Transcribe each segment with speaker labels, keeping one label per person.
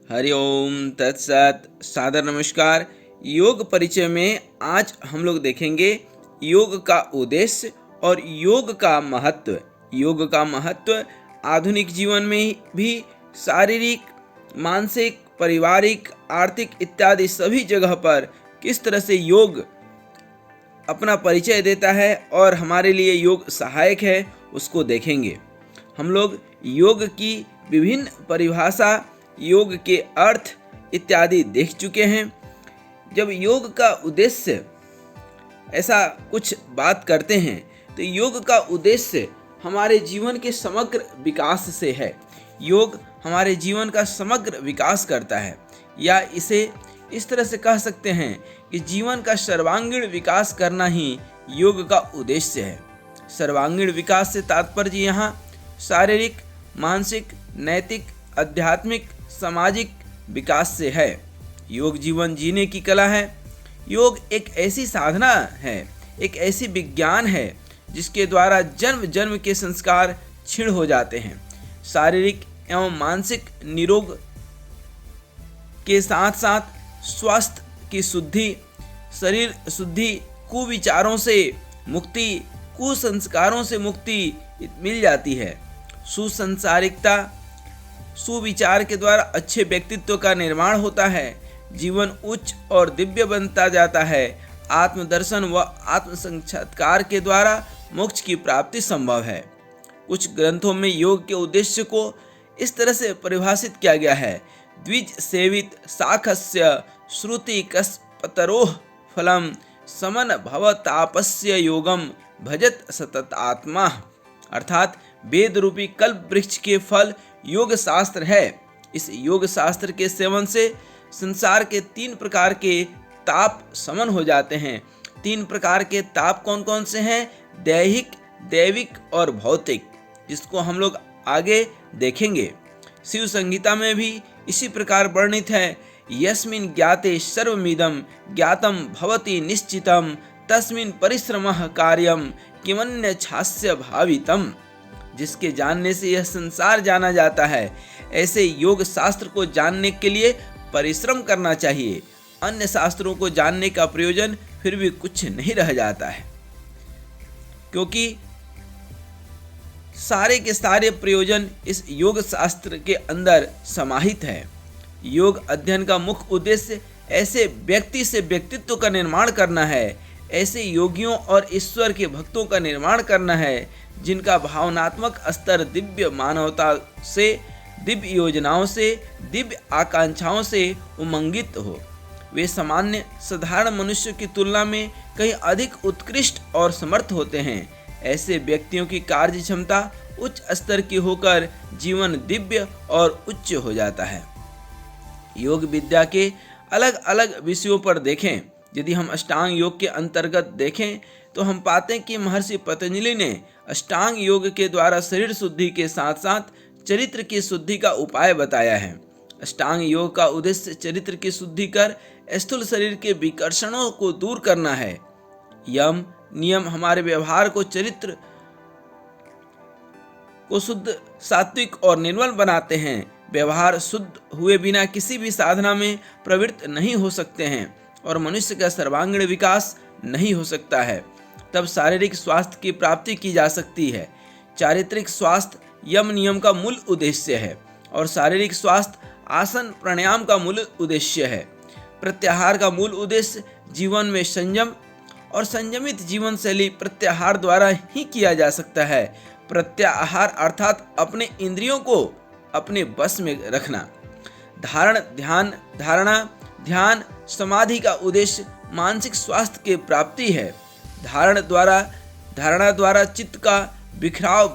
Speaker 1: हरि ओम तत्सत। सादर नमस्कार। योग परिचय में आज हम लोग देखेंगे योग का उद्देश्य और योग का महत्व। योग का महत्व आधुनिक जीवन में भी शारीरिक, मानसिक, पारिवारिक, आर्थिक इत्यादि सभी जगह पर किस तरह से योग अपना परिचय देता है और हमारे लिए योग सहायक है, उसको देखेंगे। हम लोग योग की विभिन्न परिभाषा, योग के अर्थ इत्यादि देख चुके हैं। जब योग का उद्देश्य ऐसा कुछ बात करते हैं तो योग का उद्देश्य हमारे जीवन के समग्र विकास से है। योग हमारे जीवन का समग्र विकास करता है, या इसे इस तरह से कह सकते हैं कि जीवन का सर्वांगीण विकास करना ही योग का उद्देश्य है। सर्वांगीण विकास से तात्पर्य यहाँ शारीरिक, मानसिक, नैतिक, आध्यात्मिक, सामाजिक विकास से है। योग जीवन जीने की कला है। योग एक ऐसी साधना है, एक ऐसी विज्ञान है जिसके द्वारा जन्म जन्म के संस्कार क्षीण हो जाते हैं। शारीरिक एवं मानसिक निरोग के साथ साथ स्वास्थ्य की शुद्धि, शरीर शुद्धि, कुविचारों से मुक्ति, कुसंस्कारों से मुक्ति मिल जाती है। सुसंसारिकता, सुविचार के द्वारा अच्छे व्यक्तित्व का निर्माण होता है। जीवन उच्च और दिव्य बनता जाता है। आत्मदर्शन व आत्म साक्षात्कार के द्वारा मोक्ष की प्राप्ति संभव है। कुछ ग्रंथों में योग के उद्देश्य को इस तरह से परिभाषित किया गया है। द्विज सेवित शाखस्य श्रुति कस्पतरोह फलम समन भव तापस्य योगम भजत सतत आत्मा। अर्थात वेद रूपी कल्प वृक्ष के फल योग शास्त्र है। इस योग शास्त्र के सेवन से संसार के 3 प्रकार के ताप समन हो जाते हैं। 3 प्रकार के ताप कौन कौन से हैं? दैहिक, दैविक और भौतिक, जिसको हम लोग आगे देखेंगे। शिव संहिता में भी इसी प्रकार वर्णित है। यस्मिन् ज्ञाते सर्वमिदं ज्ञातं भवति निश्चितं तस्मिन् परिश्रमः कार्यं किमन्य छास्य भावितम। जिसके जानने से यह संसार जाना जाता है, ऐसे योग शास्त्र को जानने के लिए परिश्रम करना चाहिए। अन्य शास्त्रों को जानने का प्रयोजन फिर भी कुछ नहीं रह जाता है, क्योंकि सारे के सारे प्रयोजन इस योग शास्त्र के अंदर समाहित है। योग अध्ययन का मुख्य उद्देश्य ऐसे व्यक्ति से व्यक्तित्व का निर्माण करना है, ऐसे योगियों और ईश्वर के भक्तों का निर्माण करना है जिनका भावनात्मक स्तर दिव्य मानवता से, दिव्य योजनाओं से, दिव्य आकांक्षाओं से उमंगित हो। वे सामान्य साधारण मनुष्य की तुलना में कहीं अधिक उत्कृष्ट और समर्थ होते हैं। ऐसे व्यक्तियों की कार्य क्षमता उच्च स्तर की होकर जीवन दिव्य और उच्च हो जाता है। योग विद्या के अलग अलग विषयों पर देखें। यदि हम अष्टांग योग के अंतर्गत देखें तो हम पाते हैं कि महर्षि पतंजलि ने अष्टांग योग के द्वारा शरीर शुद्धि के साथ साथ चरित्र की शुद्धि का उपाय बताया है। अष्टांग योग का उद्देश्य चरित्र की शुद्धि कर स्थूल शरीर के विकर्षणों को दूर करना है। यम नियम हमारे व्यवहार को, चरित्र को शुद्ध, सात्विक और निर्मल बनाते हैं। व्यवहार शुद्ध हुए बिना किसी भी साधना में प्रवृत्त नहीं हो सकते हैं और मनुष्य का सर्वांगीण विकास नहीं हो सकता है। तब शारीरिक स्वास्थ्य की प्राप्ति की जा सकती है। चारित्रिक स्वास्थ्य यम नियम का मूल उद्देश्य है और शारीरिक स्वास्थ्य आसन प्राणायाम का मूल उद्देश्य है। प्रत्याहार का मूल उद्देश्य जीवन में संयम और संयमित जीवन शैली प्रत्याहार द्वारा ही किया जा सकता है। प्रत्याहार अर्थात अपने इंद्रियों को अपने बस में रखना। धारणा ध्यान समाधि का उद्देश्य मानसिक स्वास्थ्य की प्राप्ति है। धारणा द्वारा चित्त का बिखराव,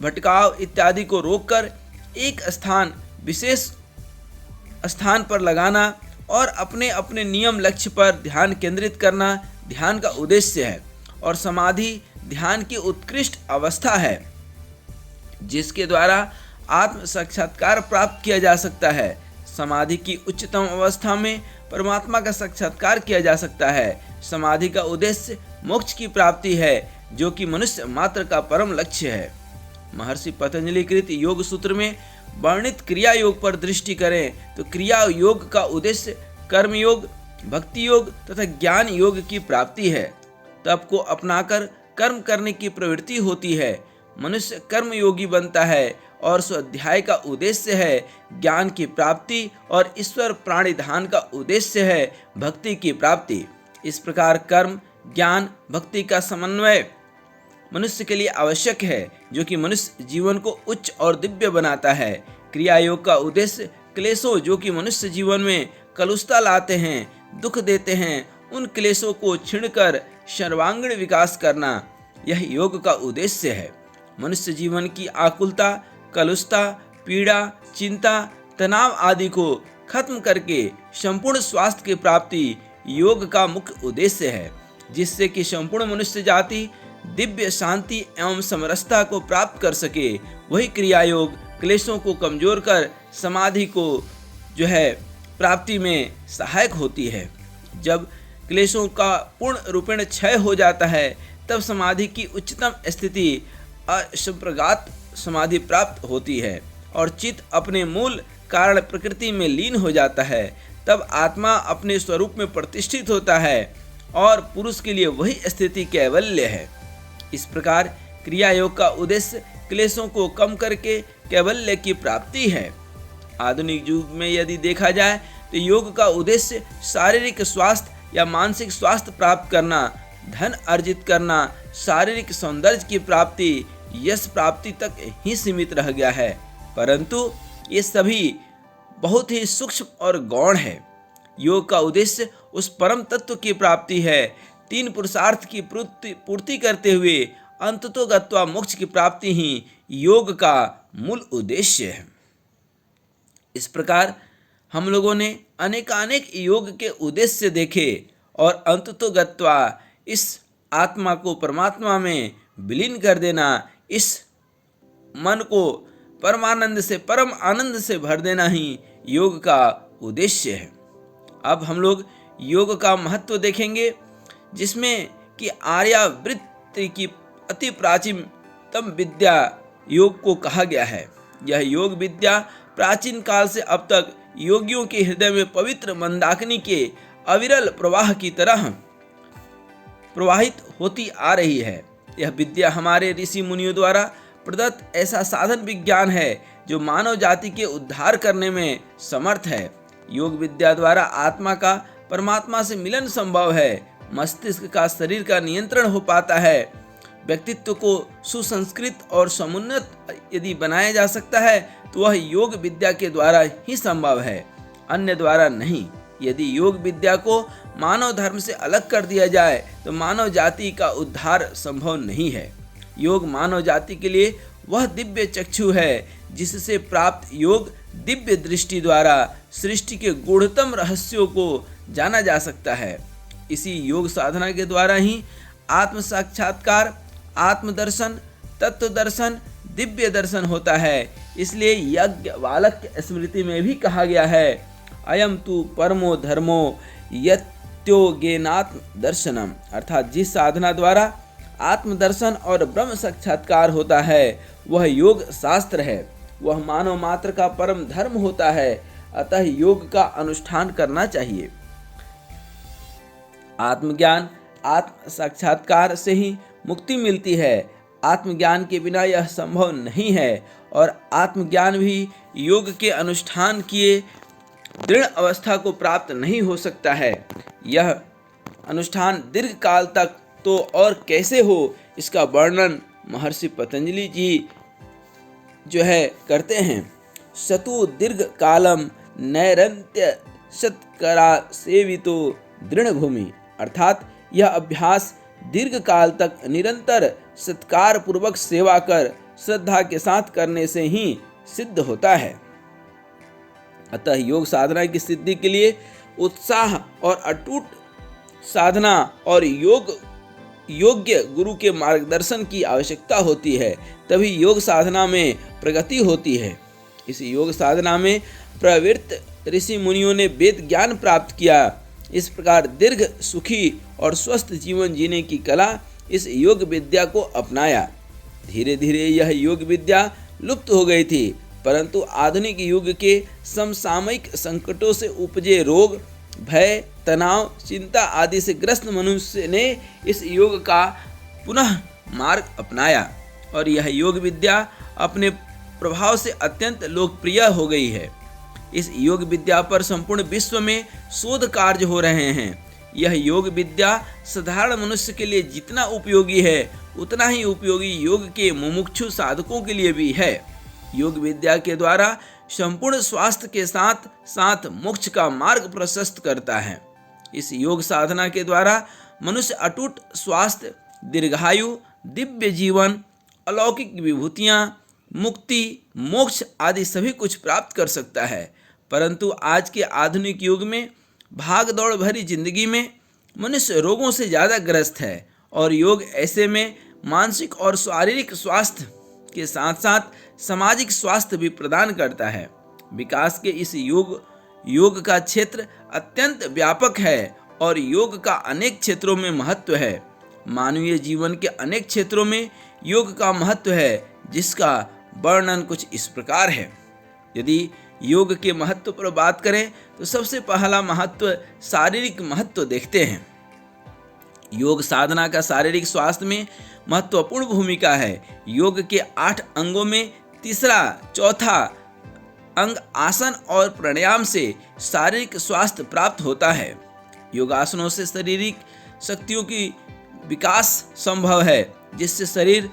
Speaker 1: भटकाव इत्यादि को रोककर एक विशेष स्थान पर लगाना और अपने अपने नियम लक्ष्य पर ध्यान केंद्रित करना ध्यान का उद्देश्य है। और समाधि ध्यान की उत्कृष्ट अवस्था है जिसके द्वारा आत्म साक्षात्कार प्राप्त किया जा सकता है। समाधि की उच्चतम अवस्था में परमात्मा का साक्षात्कार किया जा सकता है। समाधि का उद्देश्य मोक्ष की प्राप्ति है, जो कि मनुष्य मात्र का परम लक्ष्य है। महर्षि पतंजलि कृत योग सूत्र में वर्णित क्रिया योग पर दृष्टि करें तो क्रिया योग का उद्देश्य कर्म योग, भक्ति योग तथा ज्ञान योग की प्राप्ति है। तप को अपनाकर कर्म करने की प्रवृत्ति होती है। मनुष्य कर्म योगी बनता है और स्वाध्याय का उद्देश्य है ज्ञान की प्राप्ति और ईश्वर प्राणिधान का उद्देश्य है भक्ति की प्राप्ति। इस प्रकार कर्म, ज्ञान, भक्ति का समन्वय मनुष्य के लिए आवश्यक है, जो कि मनुष्य जीवन को उच्च और दिव्य बनाता है। क्रिया योग का उद्देश्य क्लेशों जो कि मनुष्य जीवन में कलुषता लाते हैं, दुख देते हैं, उन क्लेशों को छीनकर सर्वांगीण विकास करना, यह योग का उद्देश्य है। मनुष्य जीवन की आकुलता, कलुषता, पीड़ा, चिंता, तनाव आदि को खत्म करके संपूर्ण स्वास्थ्य की प्राप्ति योग का मुख्य उद्देश्य है, जिससे कि संपूर्ण मनुष्य जाति दिव्य शांति एवं समरसता को प्राप्त कर सके। वही क्रिया योग क्लेशों को कमजोर कर समाधि को प्राप्ति में सहायक होती है। जब क्लेशों का पूर्ण रूपेण क्षय हो जाता है तब समाधि की उच्चतम स्थिति असंप्रगात समाधि प्राप्त होती है और चित्त अपने मूल कारण प्रकृति में लीन हो जाता है। तब आत्मा अपने स्वरूप में प्रतिष्ठित होता है और पुरुष के लिए वही स्थिति कैवल्य है। इस प्रकार क्रिया योग का उद्देश्य क्लेशों को कम करके कैवल्य की प्राप्ति है। आधुनिक युग में यदि देखा जाए तो योग का उद्देश्य शारीरिक स्वास्थ्य या मानसिक स्वास्थ्य प्राप्त करना, धन अर्जित करना, शारीरिक सौंदर्य की प्राप्ति, यश प्राप्ति तक ही सीमित रह गया है, परंतु ये सभी बहुत ही सूक्ष्म और गौण है। योग का उद्देश्य उस परम तत्व की प्राप्ति है। 3 पुरुषार्थ की पूर्ति करते हुए अंततो गत्वा मोक्ष की प्राप्ति ही योग का मूल उद्देश्य है। इस प्रकार हम लोगों ने अनेकानेक योग के उद्देश्य देखे और अंततो गत्वा इस आत्मा को परमात्मा में विलीन कर देना, इस मन को परमानंद से, परम आनंद से भर देना ही योग का उद्देश्य है। अब हम लोग योग का महत्व देखेंगे, जिसमें कि आर्यावृत्ति की अति प्राचीनतम विद्या योग को कहा गया है। यह योग विद्या प्राचीन काल से अब तक योगियों के हृदय में पवित्र मंदाकिनी के अविरल प्रवाह की तरह प्रवाहित होती आ रही है। यह विद्या हमारे ऋषि मुनियों द्वारा प्रदत्त ऐसा साधन विज्ञान है जो मानव जाति के उद्धार करने में समर्थ है। योग विद्या द्वारा आत्मा का परमात्मा से मिलन संभव है, मस्तिष्क का शरीर का नियंत्रण हो पाता है, व्यक्तित्व को सुसंस्कृत और समुन्नत यदि बनाया जा सकता है तो वह योग विद्या के द्वारा ही संभव है, अन्य द्वारा नहीं। यदि योग विद्या को मानव धर्म से अलग कर दिया जाए तो मानव जाति का उद्धार संभव नहीं है। योग मानव जाति के लिए वह दिव्य चक्षु है जिससे प्राप्त योग दिव्य दृष्टि द्वारा सृष्टि के गूढ़तम रहस्यों को जाना जा सकता है। इसी योग साधना के द्वारा ही आत्म साक्षात्कार, आत्मदर्शन, तत्व दर्शन, दिव्य दर्शन होता है। इसलिए याज्ञवल्क्य स्मृति में भी कहा गया है, अयम तु परमो धर्मो यत्योगेनात्म दर्शनम, अर्थात जिस साधना द्वारा आत्मदर्शन और ब्रह्म साक्षात्कार होता है वह योग शास्त्र है, वह मानव मात्र का परम धर्म होता है। अतः योग का अनुष्ठान करना चाहिए। आत्मज्ञान, आत्म साक्षात्कार से ही मुक्ति मिलती है। आत्मज्ञान के बिना यह संभव नहीं है और आत्मज्ञान भी योग के अनुष्ठान किए दृढ़ अवस्था को प्राप्त नहीं हो सकता है। यह अनुष्ठान दीर्घ काल तक तो और कैसे हो, इसका वर्णन महर्षि पतंजलि जी करते हैं। शतु दीर्घ कालम नैरंत्य शतकरा सेवितो दृढ़ भूमि, अर्थात यह अभ्यास दीर्घ काल तक निरंतर सत्कार पूर्वक सेवा कर श्रद्धा के साथ करने से ही सिद्ध होता है। अतः योग साधना की सिद्धि के लिए उत्साह और अटूट साधना और योग्य गुरु के मार्गदर्शन की आवश्यकता होती है, तभी योग साधना में प्रगति होती है। इस योग साधना में प्रवृत्त ऋषि मुनियों ने वेद ज्ञान प्राप्त किया। इस प्रकार दीर्घ, सुखी और स्वस्थ जीवन जीने की कला इस योग विद्या को अपनाया। धीरे धीरे यह योग विद्या लुप्त हो गई थी, परंतु आधुनिक युग के समसामयिक संकटों से उपजे रोग, भय, तनाव, चिंता आदि से ग्रस्त मनुष्य ने इस योग का पुनः मार्ग अपनाया और यह योग विद्या अपने प्रभाव से अत्यंत लोकप्रिय हो गई है। इस योग विद्या पर संपूर्ण विश्व में शोध कार्य हो रहे हैं। यह योग विद्या साधारण मनुष्य के लिए जितना उपयोगी है उतना ही उपयोगी योग के मुमुक्षु साधकों के लिए भी है। योग विद्या के द्वारा संपूर्ण स्वास्थ्य के साथ साथ मोक्ष का मार्ग प्रशस्त करता है। इस योग साधना के द्वारा मनुष्य अटूट स्वास्थ्य, दीर्घायु, दिव्य जीवन, अलौकिक विभूतियाँ, मुक्ति, मोक्ष आदि सभी कुछ प्राप्त कर सकता है। परंतु आज के आधुनिक युग में भाग दौड़ भरी जिंदगी में मनुष्य रोगों से ज़्यादा ग्रस्त है और योग ऐसे में मानसिक और शारीरिक स्वास्थ्य के साथ साथ सामाजिक स्वास्थ्य भी प्रदान करता है। विकास के इस योग का क्षेत्र अत्यंत व्यापक है और योग का अनेक क्षेत्रों में महत्व है। मानवीय जीवन के अनेक क्षेत्रों में योग का महत्व है, जिसका वर्णन कुछ इस प्रकार है। यदि योग के महत्व पर बात करें तो सबसे पहला महत्व शारीरिक महत्व देखते हैं। योग साधना का शारीरिक स्वास्थ्य में महत्वपूर्ण भूमिका है। योग के 8 अंगों में तीसरा चौथा अंग आसन और प्राणायाम से शारीरिक स्वास्थ्य प्राप्त होता है। योगासनों से शारीरिक शक्तियों की विकास संभव है, जिससे शरीर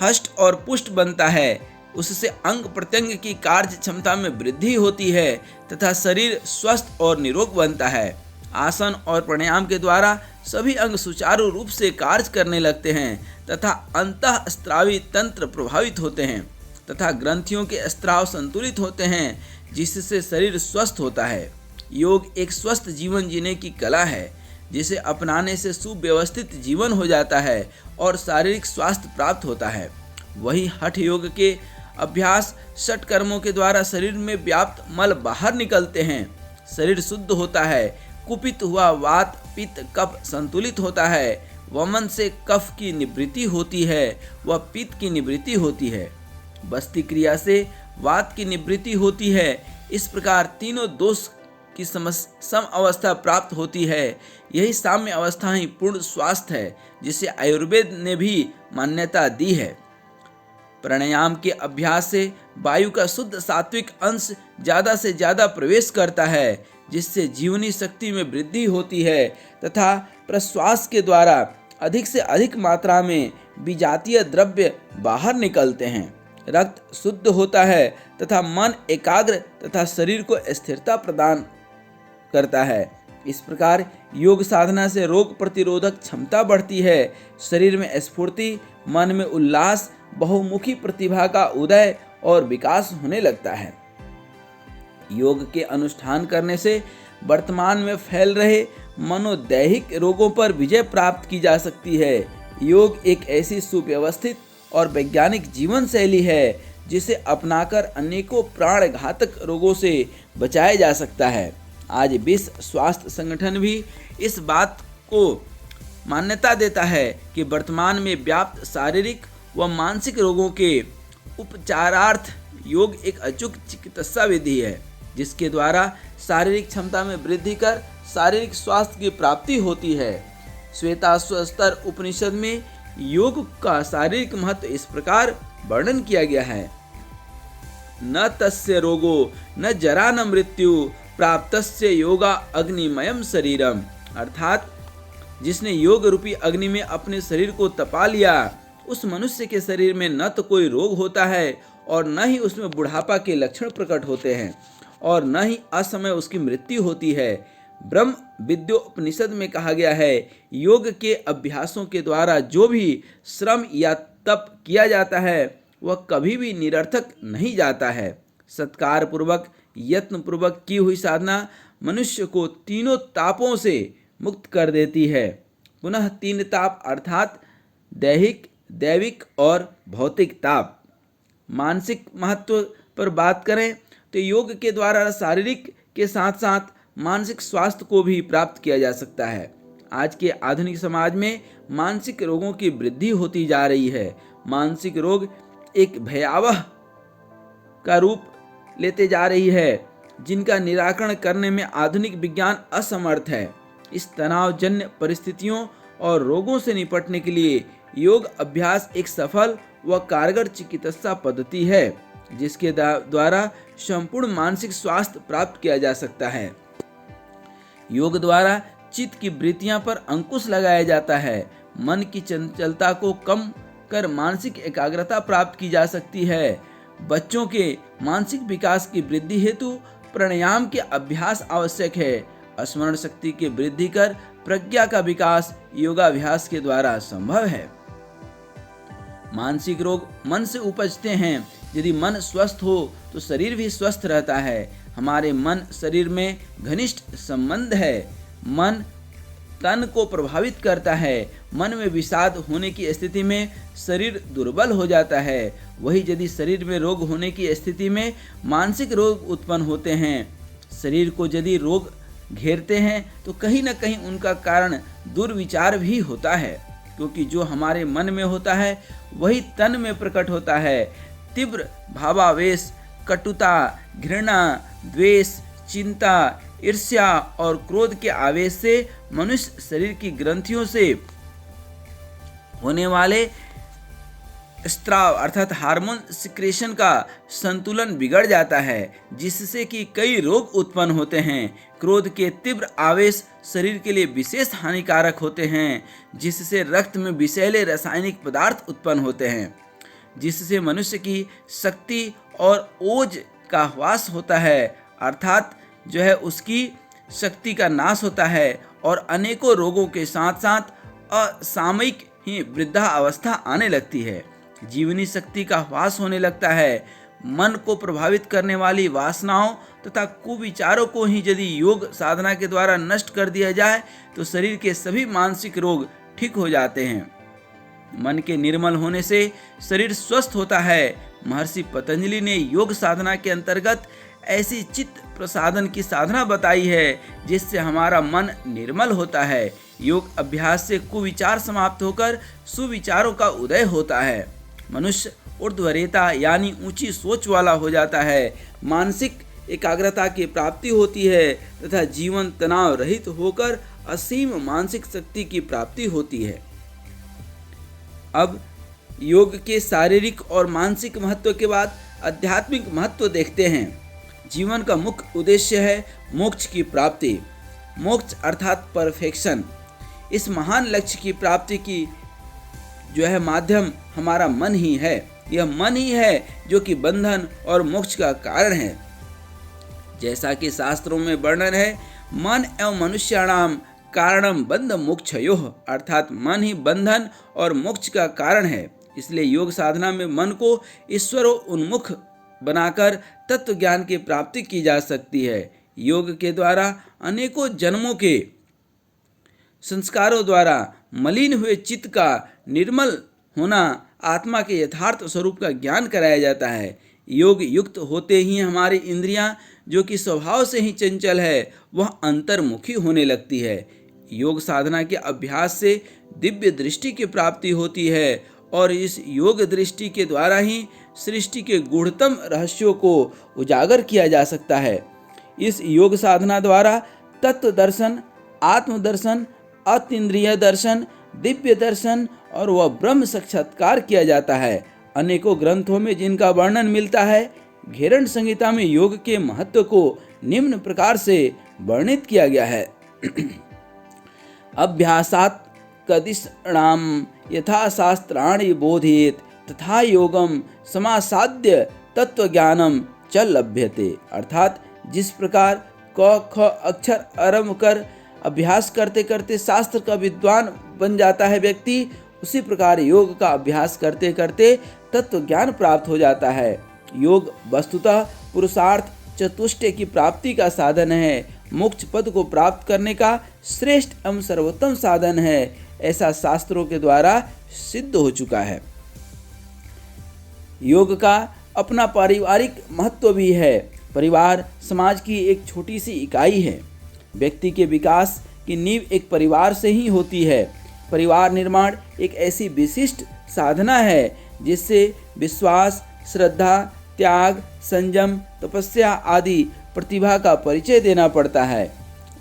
Speaker 1: हष्ट और पुष्ट बनता है। उससे अंग प्रत्यंग की कार्य क्षमता में वृद्धि होती है तथा शरीर स्वस्थ और निरोग बनता है। आसन और प्राणायाम के द्वारा सभी अंग सुचारू रूप से कार्य करने लगते हैं तथा अंतःस्त्रावी तंत्र प्रभावित होते हैं तथा ग्रंथियों के स्त्राव संतुलित होते हैं, जिससे शरीर स्वस्थ होता है। योग एक स्वस्थ जीवन जीने की कला है, जिसे अपनाने से सुव्यवस्थित जीवन हो जाता है और शारीरिक स्वास्थ्य प्राप्त होता है। वही हठ योग के अभ्यास षट कर्मों के द्वारा शरीर में व्याप्त मल बाहर निकलते हैं, शरीर शुद्ध होता है, कुपित हुआ वात पित्त कफ संतुलित होता है, वमन से कफ की निवृत्ति होती है व पित्त की निवृत्ति होती है, बस्ती क्रिया से वात की निवृत्ति होती है। इस प्रकार तीनों दोष की सम अवस्था प्राप्त होती है। यही साम्य अवस्था ही पूर्ण स्वास्थ्य है, जिसे आयुर्वेद ने भी मान्यता दी है। प्राणायाम के अभ्यास से वायु का शुद्ध सात्विक अंश ज़्यादा से ज़्यादा प्रवेश करता है, जिससे जीवनी शक्ति में वृद्धि होती है तथा प्रश्वास के द्वारा अधिक से अधिक मात्रा में विजातीय द्रव्य बाहर निकलते हैं। रक्त शुद्ध होता है तथा मन एकाग्र तथा शरीर को स्थिरता प्रदान करता है। इस प्रकार योग साधना से रोग प्रतिरोधक क्षमता बढ़ती है, शरीर में स्फूर्ति, मन में उल्लास, बहुमुखी प्रतिभा का उदय और विकास होने लगता है। योग के अनुष्ठान करने से वर्तमान में फैल रहे मनोदैहिक रोगों पर विजय प्राप्त की जा सकती है। योग एक ऐसी सुव्यवस्थित और वैज्ञानिक जीवन शैली है, जिसे अपनाकर अनेकों प्राण घातक रोगों से बचाया जा सकता है। आज विश्व स्वास्थ्य संगठन भी इस बात को मान्यता देता है कि वर्तमान में व्याप्त शारीरिक व मानसिक रोगों के उपचारार्थ योग एक अचूक चिकित्सा विधि है, जिसके द्वारा शारीरिक क्षमता में वृद्धि कर शारीरिक स्वास्थ्य की प्राप्ति होती है। श्वेताश्वतर उपनिषद में योग का शारीरिक महत्व इस प्रकार वर्णन किया गया है। न तस्य रोगो न जरा न मृत्यु प्राप्तस्य योगा अग्निमयम शरीरम, अर्थात जिसने योग रूपी अग्नि में अपने शरीर को तपा लिया, उस मनुष्य के शरीर में न तो कोई रोग होता है और न ही उसमें बुढ़ापा के लक्षण प्रकट होते हैं और न ही असमय उसकी मृत्यु होती है। ब्रह्म विद्योपनिषद में कहा गया है, योग के अभ्यासों के द्वारा जो भी श्रम या तप किया जाता है वह कभी भी निरर्थक नहीं जाता है। सत्कार पूर्वक यत्न पूर्वक की हुई साधना मनुष्य को तीनों तापों से मुक्त कर देती है। पुनः 3 ताप अर्थात दैहिक, दैविक और भौतिक ताप। मानसिक महत्व पर बात करें तो योग के द्वारा शारीरिक के साथ साथ मानसिक स्वास्थ्य को भी प्राप्त किया जा सकता है। आज के आधुनिक समाज में मानसिक रोगों की वृद्धि होती जा रही है। मानसिक रोग एक भयावह का रूप लेते जा रही है, जिनका निराकरण करने में आधुनिक विज्ञान असमर्थ है। इस तनावजन्य परिस्थितियों और रोगों से निपटने के लिए योग अभ्यास एक सफल व कारगर चिकित्सा पद्धति है, जिसके द्वारा संपूर्ण मानसिक स्वास्थ्य प्राप्त किया जा सकता है। योग द्वारा चित्त की वृत्तियां पर अंकुश लगाया जाता है। मन की चंचलता को कम कर मानसिक एकाग्रता प्राप्त की जा सकती है। बच्चों के मानसिक विकास की वृद्धि हेतु प्राणायाम के अभ्यास आवश्यक है। स्मरण शक्ति की वृद्धि कर प्रज्ञा का विकास योगाभ्यास के द्वारा संभव है। मानसिक रोग मन से उपजते हैं। यदि मन स्वस्थ हो तो शरीर भी स्वस्थ रहता है। हमारे मन शरीर में घनिष्ठ संबंध है। मन तन को प्रभावित करता है। मन में विषाद होने की स्थिति में शरीर दुर्बल हो जाता है। वही यदि शरीर में रोग होने की स्थिति में मानसिक रोग उत्पन्न होते हैं। शरीर को यदि रोग घेरते हैं तो कहीं न कहीं उनका कारण दुर्विचार भी होता है, क्योंकि जो हमारे मन में होता है वही तन में प्रकट होता है। तीव्र भावावेश, कटुता, घृणा, द्वेष, चिंता, ईर्ष्या और क्रोध के आवेश से मनुष्य शरीर की ग्रंथियों से होने वाले स्त्राव अर्थात हार्मोन सिक्रेशन का संतुलन बिगड़ जाता है, जिससे कि कई रोग उत्पन्न होते हैं। क्रोध के तीव्र आवेश शरीर के लिए विशेष हानिकारक होते हैं, जिससे रक्त में विषैले रासायनिक पदार्थ उत्पन्न होते हैं, जिससे मनुष्य की शक्ति और ओज का ह्रास होता है, अर्थात जो है उसकी शक्ति का नाश होता है और अनेकों रोगों के साथ साथ असामयिक ही वृद्धावस्था आने लगती है। जीवनी शक्ति का ह्रास होने लगता है। मन को प्रभावित करने वाली वासनाओं तथा कुविचारों को ही यदि योग साधना के द्वारा नष्ट कर दिया जाए तो शरीर के सभी मानसिक रोग ठीक हो जाते हैं। मन के निर्मल होने से शरीर स्वस्थ होता है। महर्षि पतंजलि ने योग साधना के अंतर्गत ऐसी चित्त प्रसादन की साधना बताई है, जिससे हमारा मन निर्मल होता है। योग अभ्यास से कुविचार समाप्त होकर सुविचारों का उदय होता है। मनुष्य ऊर्ध्वरेता यानी ऊंची सोच वाला हो जाता है। मानसिक एकाग्रता की प्राप्ति होती है तथा जीवन तनाव रहित होकर असीम मानसिक शक्ति की प्राप्ति होती है। अब योग के शारीरिक और मानसिक महत्व के बाद आध्यात्मिक महत्व देखते हैं। जीवन का मुख्य उद्देश्य है मोक्ष की प्राप्ति। मोक्ष अर्थात परफेक्शन। इस महान लक्ष्य की प्राप्ति की जो है माध्यम हमारा मन ही है। यह मन ही है जो कि बंधन और मोक्ष का कारण है। जैसा कि शास्त्रों में वर्णन है, मन एवं मनुष्याणाम कारणम बंध मोक्षयोः, अर्थात मन ही बंधन और मोक्ष का कारण है। इसलिए योग साधना में मन को ईश्वर उन्मुख बनाकर तत्व ज्ञान की प्राप्ति की जा सकती है। योग के द्वारा अनेकों जन्मों के संस्कारों द्वारा मलिन हुए चित्त का निर्मल होना, आत्मा के यथार्थ स्वरूप का ज्ञान कराया जाता है। योग युक्त होते ही हमारी इंद्रियां, जो कि स्वभाव से ही चंचल है, वह अंतर्मुखी होने लगती है। योग साधना के अभ्यास से दिव्य दृष्टि की प्राप्ति होती है और इस योग दृष्टि के द्वारा ही सृष्टि के गूढ़तम रहस्यों को उजागर किया जा सकता है। इस योग साधना द्वारा तत्व दर्शन, आत्मदर्शन, अतीन्द्रिय दर्शन, दिव्य दर्शन और वह ब्रह्म साक्षात्कार किया जाता है। अनेकों ग्रंथों में जिनका वर्णन मिलता है। घेरण संहिता में योग के महत्व को निम्न प्रकार से वर्णित किया गया है। अभ्यासात् कदिष्णाम यथा शास्त्राणि बोधित तथा योगम समासाद्य तत्व ज्ञानम च लभ्यते, अर्थात जिस प्रकार क ख अक्षर आरंभ कर अभ्यास करते करते शास्त्र का विद्वान बन जाता है व्यक्ति, उसी प्रकार योग का अभ्यास करते करते तत्व ज्ञान प्राप्त हो जाता है। योग वस्तुतः पुरुषार्थ चतुष्टय की प्राप्ति का साधन है। मोक्ष पद को प्राप्त करने का श्रेष्ठ एवं सर्वोत्तम साधन है, ऐसा शास्त्रों के द्वारा सिद्ध हो चुका है। योग का अपना पारिवारिक महत्व भी है। परिवार समाज की एक छोटी सी इकाई है। व्यक्ति के विकास की नींव एक परिवार से ही होती है। परिवार निर्माण एक ऐसी विशिष्ट साधना है जिससे विश्वास, श्रद्धा, त्याग, संयम, तपस्या आदि प्रतिभा का परिचय देना पड़ता है।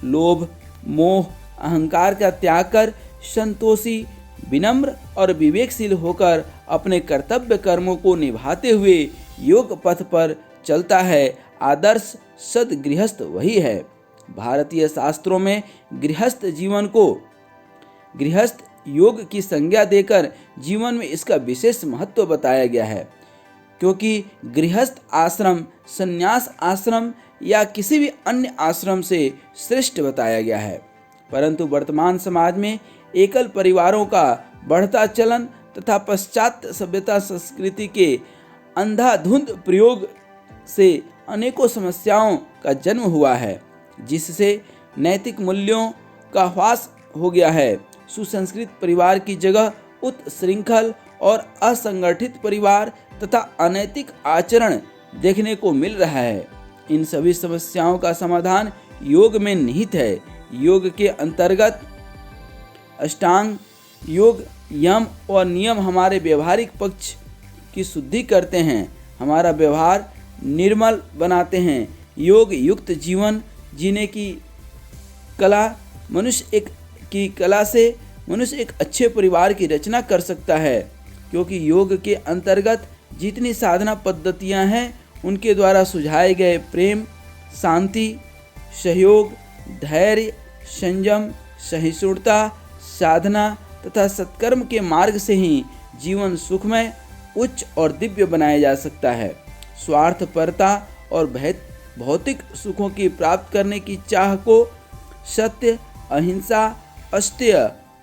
Speaker 1: लोभ, मोह, अहंकार का त्याग कर संतोषी, विनम्र और विवेकशील होकर अपने कर्तव्य कर्मों को निभाते हुए योग पथ पर चलता है। आदर्श सद्गृहस्थ वही है। भारतीय शास्त्रों में गृहस्थ जीवन को गृहस्थ योग की संज्ञा देकर जीवन में इसका विशेष महत्व बताया गया है, क्योंकि गृहस्थ आश्रम संन्यास आश्रम या किसी भी अन्य आश्रम से श्रेष्ठ बताया गया है। परंतु वर्तमान समाज में एकल परिवारों का बढ़ता चलन तथा पाश्चात्य सभ्यता संस्कृति के अंधाधुंध प्रयोग से अनेकों समस्याओं का जन्म हुआ है, जिससे नैतिक मूल्यों का ह्रास हो गया है। सुसंस्कृत परिवार की जगह उत्श्रृंखल और असंगठित परिवार तथा अनैतिक आचरण देखने को मिल रहा है। इन सभी समस्याओं का समाधान योग में निहित है। योग के अंतर्गत अष्टांग योग, यम और नियम हमारे व्यवहारिक पक्ष की शुद्धि करते हैं, हमारा व्यवहार निर्मल बनाते हैं। योग युक्त जीवन जीने की कला से मनुष्य एक अच्छे परिवार की रचना कर सकता है, क्योंकि योग के अंतर्गत जितनी साधना पद्धतियां हैं उनके द्वारा सुझाए गए प्रेम, शांति, सहयोग, धैर्य, संयम, सहिष्णुता, साधना तथा सत्कर्म के मार्ग से ही जीवन सुखमय, उच्च और दिव्य बनाया जा सकता है। स्वार्थपरता और भौतिक सुखों की प्राप्त करने की चाह को सत्य, अहिंसा, अस्तेय,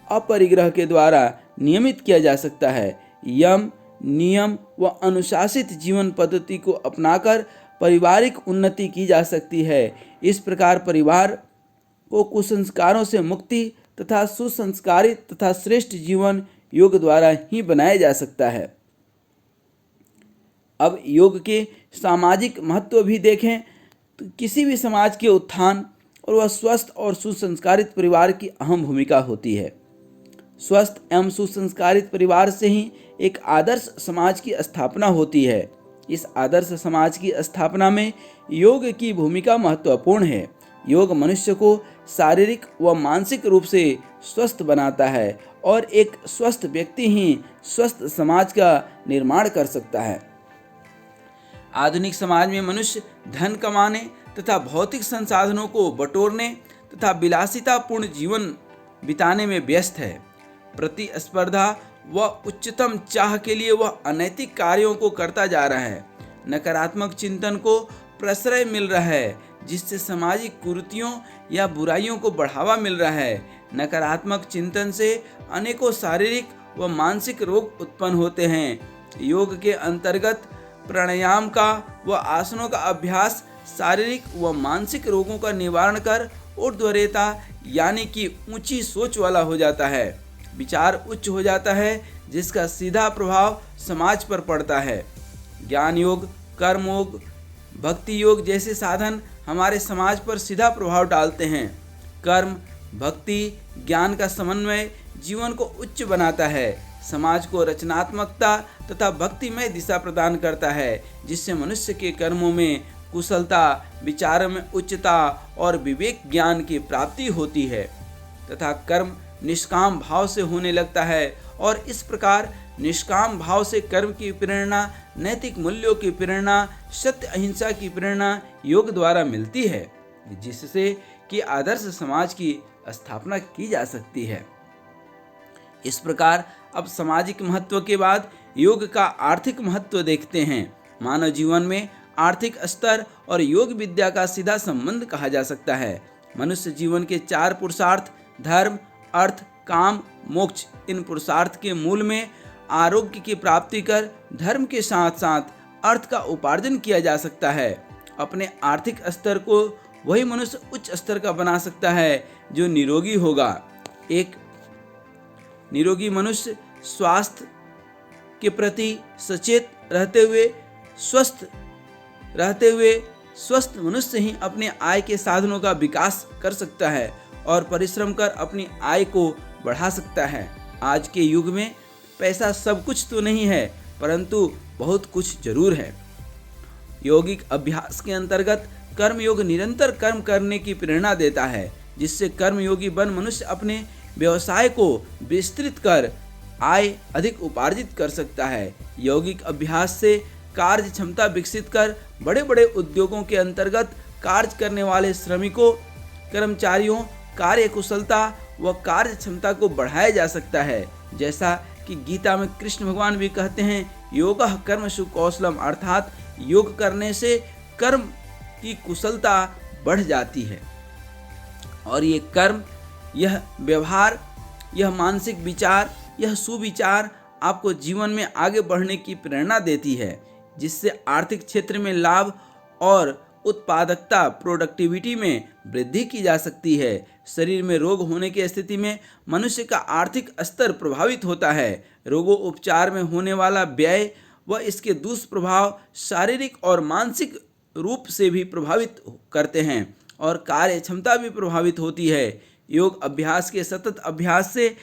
Speaker 1: अपरिग्रह के द्वारा नियमित किया जा सकता है। यम, नियम व अनुशासित जीवन पद्धति को अपनाकर पारिवारिक उन्नति की जा सकती है। इस प्रकार परिवार को कुसंस्कारों से मुक्ति तथा सुसंस्कारित तथा श्रेष्ठ जीवन योग द्वारा ही बनाया जा सकता है। अब योग के सामाजिक महत्व भी देखें तो किसी भी समाज के उत्थान और वह स्वस्थ और सुसंस्कारित परिवार की अहम भूमिका होती है। स्वस्थ एवं सुसंस्कारित परिवार से ही एक आदर्श समाज की स्थापना होती है। इस आदर्श समाज की स्थापना में योग की भूमिका महत्वपूर्ण है। योग मनुष्य को शारीरिक व मानसिक रूप से स्वस्थ बनाता है और एक स्वस्थ व्यक्ति ही स्वस्थ समाज का निर्माण कर सकता है। आधुनिक समाज में मनुष्य धन कमाने तथा भौतिक संसाधनों को बटोरने तथा विलासितापूर्ण जीवन बिताने में व्यस्त है। प्रतिस्पर्धा व उच्चतम चाह के लिए वह अनैतिक कार्यों को करता जा रहा है। नकारात्मक चिंतन को प्रश्रय मिल रहा है, जिससे सामाजिक कुरीतियों या बुराइयों को बढ़ावा मिल रहा है। नकारात्मक चिंतन से अनेकों शारीरिक व मानसिक रोग उत्पन्न होते हैं। योग के अंतर्गत प्राणायाम का व आसनों का अभ्यास शारीरिक व मानसिक रोगों का निवारण कर ऊर्ध्वरेता यानी कि ऊंची सोच वाला हो जाता है। विचार उच्च हो जाता है, जिसका सीधा प्रभाव समाज पर पड़ता है। ज्ञान योग, कर्म योग, भक्ति योग जैसे साधन हमारे समाज पर सीधा प्रभाव डालते हैं। कर्म, भक्ति, ज्ञान का समन्वय जीवन को उच्च बनाता है, समाज को रचनात्मकता तथा भक्तिमय दिशा प्रदान करता है, जिससे मनुष्य के कर्मों में कुशलता, विचारों में उच्चता और विवेक ज्ञान की प्राप्ति होती है तथा कर्म निष्काम भाव से होने लगता है। और इस प्रकार निष्काम भाव से कर्म की प्रेरणा, नैतिक मूल्यों की प्रेरणा, सत्य अहिंसा की प्रेरणा योग द्वारा मिलती है, जिससे कि आदर्श समाज की स्थापना की जा सकती है। इस प्रकार अब सामाजिक महत्व के बाद योग का आर्थिक महत्व देखते हैं। मानव जीवन में आर्थिक स्तर और योग विद्या का सीधा संबंध कहा जा सकता है। मनुष्य जीवन के 4 पुरुषार्थ धर्म, अर्थ, काम, मोक्ष, इन पुरुषार्थ के मूल में आरोग्य की प्राप्ति कर धर्म के साथ साथ अर्थ का उपार्जन किया जा सकता है। अपने आर्थिक स्तर को वही मनुष्य उच्च स्तर का बना सकता है जो निरोगी होगा। एक निरोगी मनुष्य स्वास्थ्य के प्रति सचेत रहते हुए स्वस्थ मनुष्य ही अपने आय के साधनों का विकास कर सकता है और परिश्रम कर अपनी आय को बढ़ा सकता है। आज के युग में पैसा सब कुछ तो नहीं है, परंतु बहुत कुछ जरूर है। यौगिक अभ्यास के अंतर्गत कर्म योग निरंतर कर्म करने की प्रेरणा देता है, जिससे कर्मयोगी बन मनुष्य अपने व्यवसाय को विस्तृत कर आय अधिक उपार्जित कर सकता है। यौगिक अभ्यास से कार्य क्षमता विकसित कर बड़े बड़े उद्योगों के अंतर्गत कार्य करने वाले श्रमिकों, कर्मचारियों कार्य कुशलता व कार्य क्षमता को बढ़ाया जा सकता है। जैसा कि गीता में कृष्ण भगवान भी कहते हैं, योगः कर्मसु कौशलम, अर्थात योग करने से कर्म की कुशलता बढ़ जाती है और ये कर्म, यह व्यवहार, यह मानसिक विचार, यह सुविचार आपको जीवन में आगे बढ़ने की प्रेरणा देती है, जिससे आर्थिक क्षेत्र में लाभ और उत्पादकता, प्रोडक्टिविटी में वृद्धि की जा सकती है। शरीर में रोग होने की स्थिति में मनुष्य का आर्थिक स्तर प्रभावित होता है। रोगों उपचार में होने वाला व्यय व इसके दुष्प्रभाव शारीरिक और मानसिक रूप से भी प्रभावित करते हैं और कार्य क्षमता भी प्रभावित होती है। योग अभ्यास के सतत अभ्यास से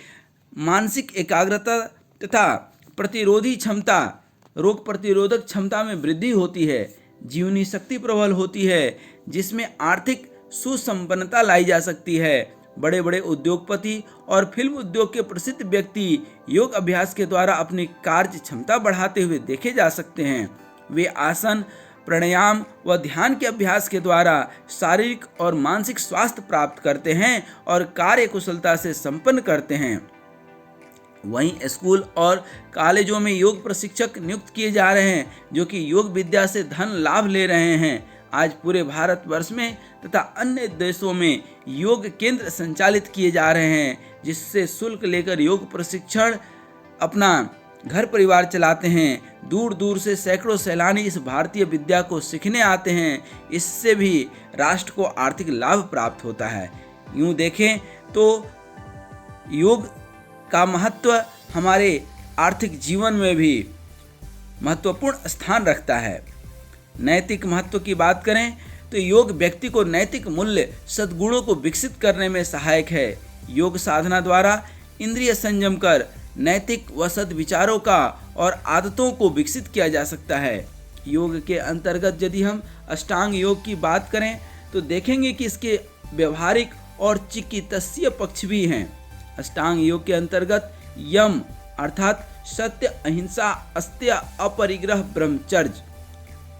Speaker 1: मानसिक एकाग्रता तथा प्रतिरोधी क्षमता, रोग प्रतिरोधक क्षमता में वृद्धि होती है। जीवनी शक्ति प्रबल होती है, जिसमें आर्थिक सुसंपन्नता लाई जा सकती है। बड़े बड़े उद्योगपति और फिल्म उद्योग के प्रसिद्ध व्यक्ति योग अभ्यास के द्वारा अपनी कार्य क्षमता बढ़ाते हुए देखे जा सकते हैं। वे आसन, प्राणायाम व ध्यान के अभ्यास के द्वारा शारीरिक और मानसिक स्वास्थ्य प्राप्त करते हैं और कार्य कुशलता से संपन्न करते हैं। वहीं स्कूल और कॉलेजों में योग प्रशिक्षक नियुक्त किए जा रहे हैं, जो कि योग विद्या से धन लाभ ले रहे हैं। आज पूरे भारतवर्ष में तथा अन्य देशों में योग केंद्र संचालित किए जा रहे हैं, जिससे शुल्क लेकर योग प्रशिक्षण अपना घर परिवार चलाते हैं। दूर दूर से सैकड़ों सैलानी इस भारतीय विद्या को सीखने आते हैं। इससे भी राष्ट्र को आर्थिक लाभ प्राप्त होता है। यूँ देखें तो योग का महत्व हमारे आर्थिक जीवन में भी महत्वपूर्ण स्थान रखता है। नैतिक महत्व की बात करें तो योग व्यक्ति को नैतिक मूल्य, सद्गुणों को विकसित करने में सहायक है। योग साधना द्वारा इंद्रिय संयम कर नैतिक व सद्विचारों का और आदतों को विकसित किया जा सकता है। योग के अंतर्गत यदि हम अष्टांग योग की बात करें तो देखेंगे कि इसके व्यवहारिक और चिकित्सीय पक्ष भी हैं। अष्टांग योग के अंतर्गत यम अर्थात सत्य, अहिंसा, अस्त्य, अपरिग्रह, ब्रह्मचर्य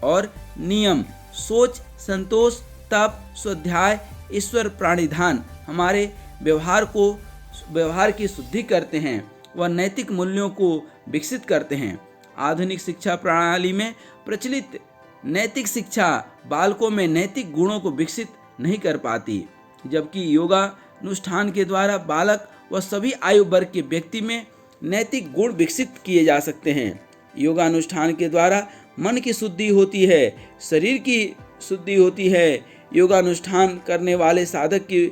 Speaker 1: और नियम सोच, संतोष, तप, स्वाध्याय, ईश्वर प्राणिधान हमारे व्यवहार की शुद्धि करते हैं व नैतिक मूल्यों को विकसित करते हैं। आधुनिक शिक्षा प्रणाली में प्रचलित नैतिक शिक्षा बालकों में नैतिक गुणों को विकसित नहीं कर पाती, जबकि योगानुष्ठान के द्वारा बालक व सभी आयु वर्ग के व्यक्ति में नैतिक गुण विकसित किए जा सकते हैं। योगानुष्ठान के द्वारा मन की शुद्धि होती है, शरीर की शुद्धि होती है। योगानुष्ठान करने वाले साधक की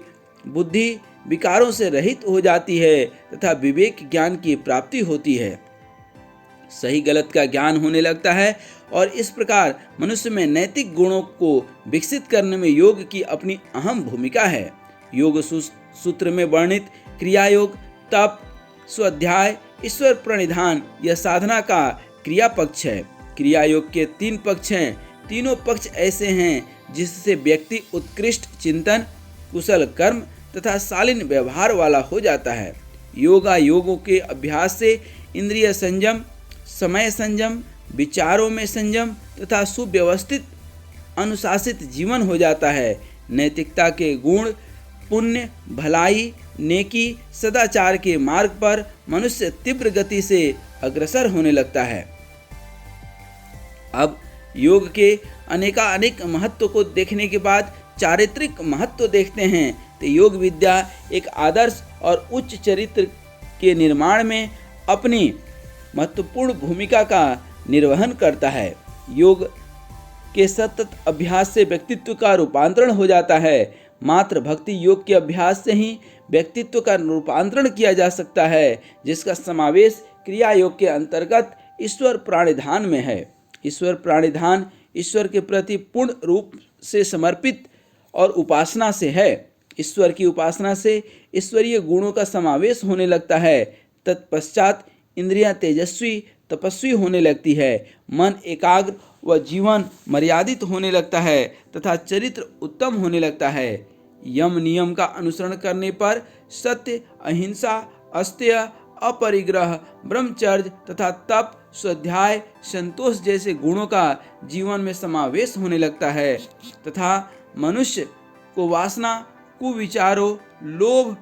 Speaker 1: बुद्धि विकारों से रहित हो जाती है तथा विवेक ज्ञान की प्राप्ति होती है। सही गलत का ज्ञान होने लगता है और इस प्रकार मनुष्य में नैतिक गुणों को विकसित करने में योग की अपनी अहम भूमिका है। योग सूत्र में वर्णित क्रिया योग, तप, स्वाध्याय, ईश्वर प्रणिधान यह साधना का क्रिया पक्ष है। क्रिया योग के 3 पक्ष हैं। तीनों पक्ष ऐसे हैं जिससे व्यक्ति उत्कृष्ट चिंतन, कुशल कर्म तथा शालीन व्यवहार वाला हो जाता है। योगों के अभ्यास से इंद्रिय संयम, समय संयम, विचारों में संयम तथा सुव्यवस्थित अनुशासित जीवन हो जाता है। नैतिकता के गुण, पुण्य, भलाई, नेकी, सदाचार के मार्ग पर मनुष्य तीव्र गति से अग्रसर होने लगता है। अब योग के अनेक महत्व को देखने के बाद चारित्रिक महत्व देखते हैं। तो योग विद्या एक आदर्श और उच्च चरित्र के निर्माण में अपनी महत्वपूर्ण भूमिका का निर्वहन करता है। योग के सतत अभ्यास से व्यक्तित्व का रूपांतरण हो जाता है। मात्र भक्ति योग के अभ्यास से ही व्यक्तित्व का रूपांतरण किया जा सकता है, जिसका समावेश क्रिया योग के अंतर्गत ईश्वर प्राणिधान में है। ईश्वर प्राणिधान ईश्वर के प्रति पूर्ण रूप से समर्पित और उपासना से है। ईश्वर की उपासना से ईश्वरीय गुणों का समावेश होने लगता है। तत्पश्चात इंद्रियां तेजस्वी, तपस्वी होने लगती है। मन एकाग्र वह जीवन मर्यादित होने लगता है तथा चरित्र उत्तम होने लगता है। यम नियम का अनुसरण करने पर सत्य, अहिंसा, अस्तेय, अपरिग्रह, ब्रह्मचर्य तथा तप, स्वाध्याय, संतोष जैसे गुणों का जीवन में समावेश होने लगता है तथा मनुष्य को वासना, कुविचारों, लोभ,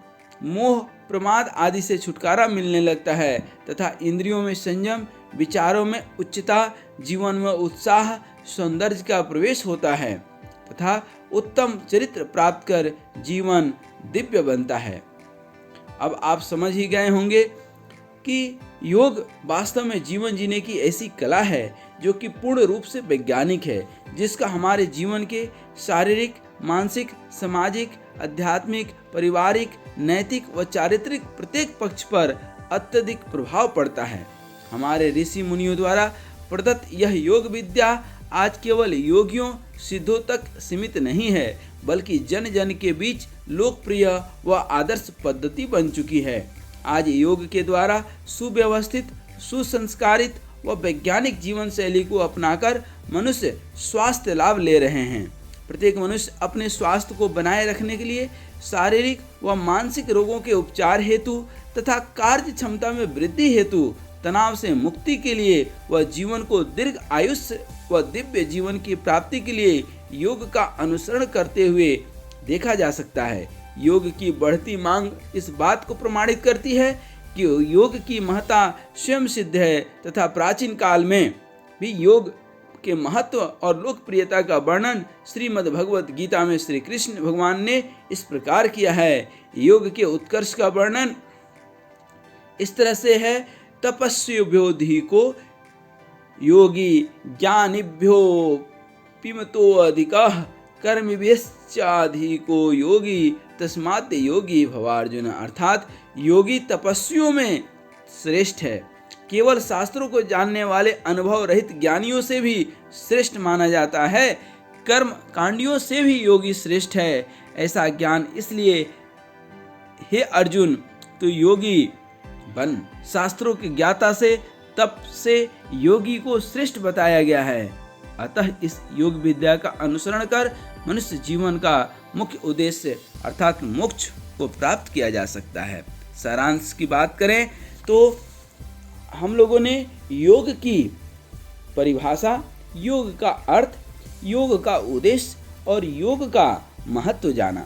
Speaker 1: मोह, प्रमाद आदि से छुटकारा मिलने लगता है तथा इंद्रियों में संयम, विचारों में उच्चता, जीवन में उत्साह, सौंदर्य का प्रवेश होता है तथा उत्तम चरित्र प्राप्त कर जीवन दिव्य बनता है। अब आप समझ ही गए होंगे कि योग वास्तव में जीवन जीने की ऐसी कला है जो कि पूर्ण रूप से वैज्ञानिक है, जिसका हमारे जीवन के शारीरिक, मानसिक, सामाजिक, आध्यात्मिक, पारिवारिक, नैतिक व चारित्रिक प्रत्येक पक्ष पर अत्यधिक प्रभाव पड़ता है। हमारे ऋषि मुनियों द्वारा प्रदत्त यह योग विद्या आज केवल योगियों, सिद्धों तक सीमित नहीं है, बल्कि जन जन के बीच लोकप्रिय व आदर्श पद्धति बन चुकी है। आज योग के द्वारा सुव्यवस्थित, सुसंस्कारित व वैज्ञानिक जीवन शैली को अपनाकर मनुष्य स्वास्थ्य लाभ ले रहे हैं। प्रत्येक मनुष्य अपने स्वास्थ्य को बनाए रखने के लिए शारीरिक व मानसिक रोगों के उपचार हेतु तथा कार्य क्षमता में वृद्धि हेतु, तनाव से मुक्ति के लिए व जीवन को दीर्घ आयुष्य व दिव्य जीवन की प्राप्ति के लिए योग का अनुसरण करते हुए देखा जा सकता है। योग की बढ़ती मांग इस बात को प्रमाणित करती है कि योग की महत्ता स्वयं सिद्ध है तथा प्राचीन काल में भी योग के महत्व और लोकप्रियता का वर्णन श्रीमद् भगवत गीता में श्री कृष्ण भगवान ने इस प्रकार किया है। योग के उत्कर्ष का वर्णन इस तरह से है, तपस्विभ्यो धिको योगी ज्ञानिभ्यो पिमतो अधिकः कर्मभिश्चाधिको योगी तस्मात् योगी भवार्जुन। अर्थात योगी तपस्वियों में श्रेष्ठ है। केवल शास्त्रों को जानने वाले अनुभव रहित ज्ञानियों से भी श्रेष्ठ माना जाता है। कर्म कांडियों से भी योगी श्रेष्ठ है। ऐसा ज्ञान इसलिए, हे अर्जुन, तू योगी बन। शास्त्रों की ज्ञाता से, तप से योगी को श्रेष्ठ बताया गया है। अतः इस योग विद्या का अनुसरण कर मनुष्य जीवन का मुख्य उद्देश्य अर्थात मोक्ष को प्राप्त किया जा सकता है। सारांश की बात करें तो हम लोगों ने योग की परिभाषा, योग का अर्थ, योग का उद्देश्य और योग का महत्व जाना।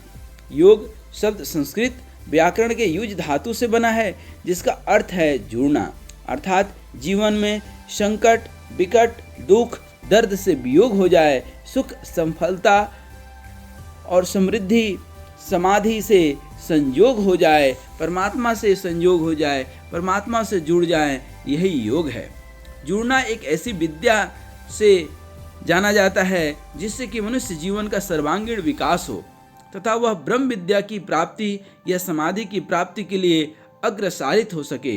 Speaker 1: योग शब्द संस्कृत व्याकरण के युज धातु से बना है, जिसका अर्थ है जुड़ना। अर्थात जीवन में संकट, विकट, दुख, दर्द से वियोग हो जाए, सुख, सफलता और समृद्धि, समाधि से संयोग हो जाए, परमात्मा से संयोग हो जाए, परमात्मा से जुड़ जाए, यही योग है। जुड़ना एक ऐसी विद्या से जाना जाता है जिससे कि मनुष्य जीवन का सर्वांगीण विकास हो तथा वह ब्रह्म विद्या की प्राप्ति या समाधि की प्राप्ति के लिए अग्रसारित हो सके।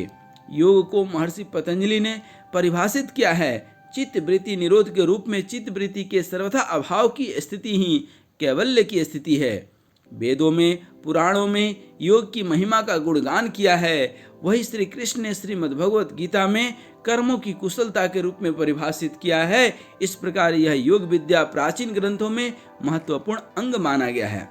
Speaker 1: योग को महर्षि पतंजलि ने परिभाषित किया है, चित्त वृत्ति निरोध के रूप में चित्त वृत्ति के सर्वथा अभाव की स्थिति ही कैवल्य की स्थिति है। वेदों में, पुराणों में योग की महिमा का गुणगान किया है। वही श्री कृष्ण ने श्रीमद् भगवत गीता में कर्मों की कुशलता के रूप में परिभाषित किया है। इस प्रकार यह योग विद्या प्राचीन ग्रंथों में महत्वपूर्ण अंग माना गया है।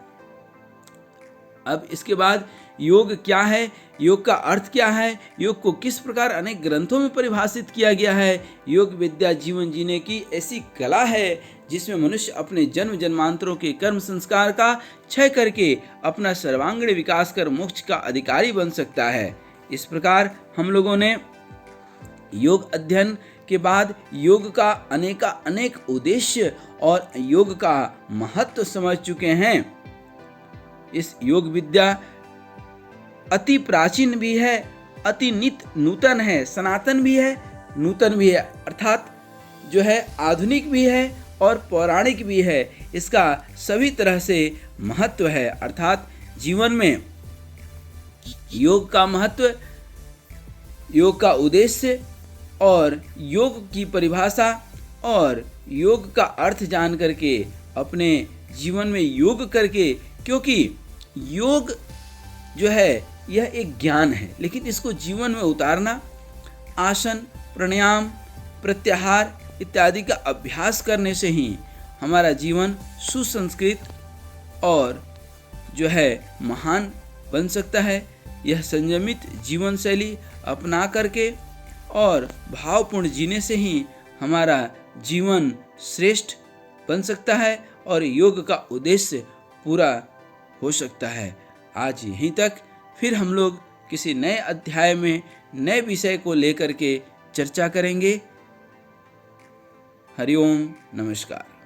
Speaker 1: अब इसके बाद योग क्या है, योग का अर्थ क्या है, योग को किस प्रकार अनेक ग्रंथों में परिभाषित किया गया है। योग विद्या जीवन जीने की ऐसी कला है जिसमें मनुष्य अपने जन्म जन्मांतरों के कर्म संस्कार का क्षय करके अपना सर्वांगीण विकास कर मोक्ष का अधिकारी बन सकता है। इस प्रकार हम लोगों ने योग अध्ययन के बाद योग का अनेक उद्देश्य और योग का महत्व समझ चुके हैं। इस योग विद्या अति प्राचीन भी है, अति नूतन है, सनातन भी है, नूतन भी है, अर्थात जो है आधुनिक भी है और पौराणिक भी है। इसका सभी तरह से महत्व है। अर्थात जीवन में योग का महत्व, योग का उद्देश्य और योग की परिभाषा और योग का अर्थ जान करके अपने जीवन में योग करके, क्योंकि योग जो है यह एक ज्ञान है, लेकिन इसको जीवन में उतारना, आसन, प्राणायाम, प्रत्याहार, इत्यादि का अभ्यास करने से ही हमारा जीवन सुसंस्कृत और जो है महान बन सकता है। यह संयमित जीवन शैली अपना करके और भावपूर्ण जीने से ही हमारा जीवन श्रेष्ठ बन सकता है और योग का उद्देश्य पूरा हो सकता है। आज यहीं तक, फिर हम लोग किसी नए अध्याय में नए विषय को लेकर के चर्चा करेंगे। हरिओम, नमस्कार।